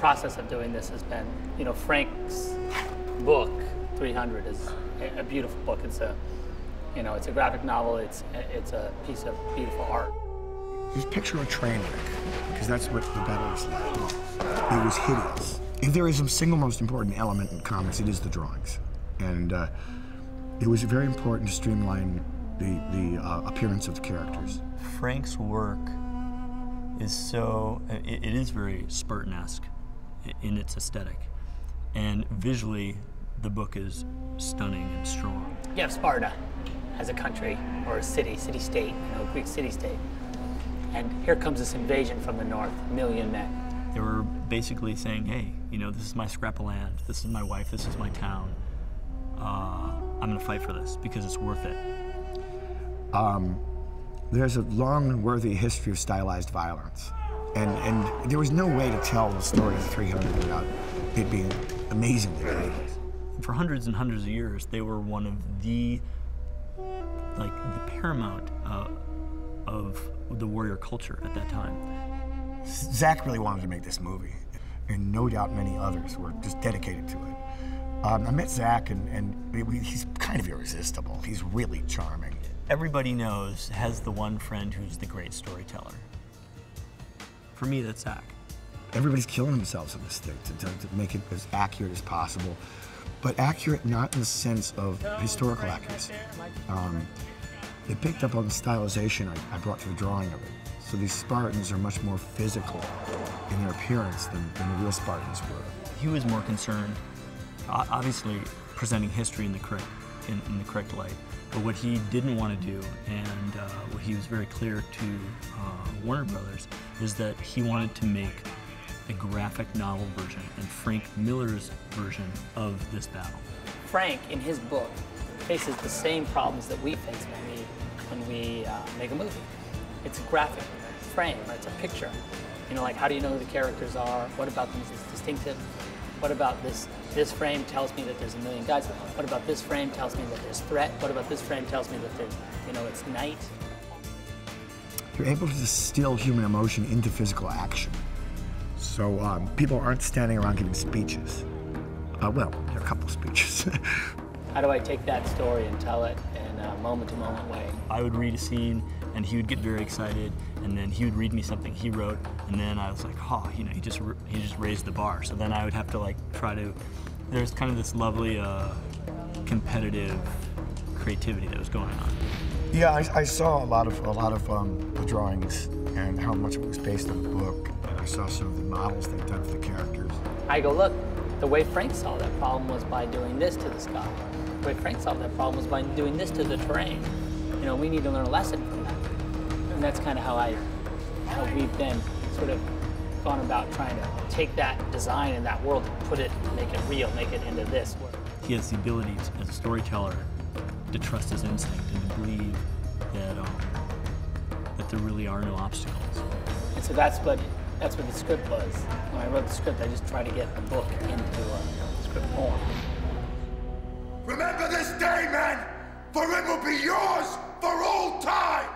process of doing this has been, you know, Frank's book, 300, is a beautiful book. It's a, you know, it's a graphic novel. It's a piece of beautiful art. Just picture a train wreck, because that's what the battle was like. It was hideous. If there is a single most important element in comics, it is the drawings. And it was very important to streamline the appearance of the characters. Frank's work is so, it is very Spartan-esque in its aesthetic. And visually, the book is stunning and strong. You have Sparta as a country, or a city-state, you know, Greek city-state. And here comes this invasion from the north, 1 million men. They were basically saying, hey, you know, this is my scrap of land, this is my wife, this is my town. I'm gonna fight for this because it's worth it. There's a long and worthy history of stylized violence. And there was no way to tell the story of 300 without it being amazingly violent. For hundreds and hundreds of years, they were one of the, like, the paramount of the warrior culture at that time. Zach really wanted to make this movie, and no doubt many others were just dedicated to it. I met Zach, and he's kind of irresistible. He's really charming. Everybody has the one friend who's the great storyteller. For me, that's Zach. Everybody's killing themselves in this thing to make it as accurate as possible, but accurate not in the sense of historical accuracy. They picked up on the stylization I brought to the drawing of it. So these Spartans are much more physical in their appearance than the real Spartans were. He was more concerned, obviously, presenting history in the correct light. But what he didn't want to do, and what he was very clear to Warner Brothers, is that he wanted to make a graphic novel version and Frank Miller's version of this battle. Frank, in his book, faces the same problems that we face when we make a movie. It's a graphic frame, right? It's a picture. You know, like, how do you know who the characters are? What about them is distinctive? What about this frame tells me that there's 1 million guys? What about this frame tells me that there's threat? What about this frame tells me that there's, you know, it's night? You're able to distill human emotion into physical action. So people aren't standing around giving speeches. Well, there are a couple speeches. How do I take that story and tell it in a moment-to-moment way? I would read a scene, and he would get very excited, and then he would read me something he wrote, and then I was like, oh, you know, he just raised the bar. So then I would have to, like, try to. There's kind of this lovely competitive creativity that was going on. Yeah, I saw a lot of the drawings and how much of it was based on the book, and I saw some of the models they've done for the characters. I go, look, the way Frank solved that problem was by doing this to the sky. The way Frank solved that problem was by doing this to the terrain. You know, we need to learn a lesson from that. And that's kind of how we've then sort of gone about trying to take that design and that world and put it, make it real, make it into this world. He has the ability to, as a storyteller, to trust his instinct and to believe that there really are no obstacles. And so that's what the script was. When I wrote the script, I just tried to get the book into script form. Remember this day, men, for it will be yours for all time!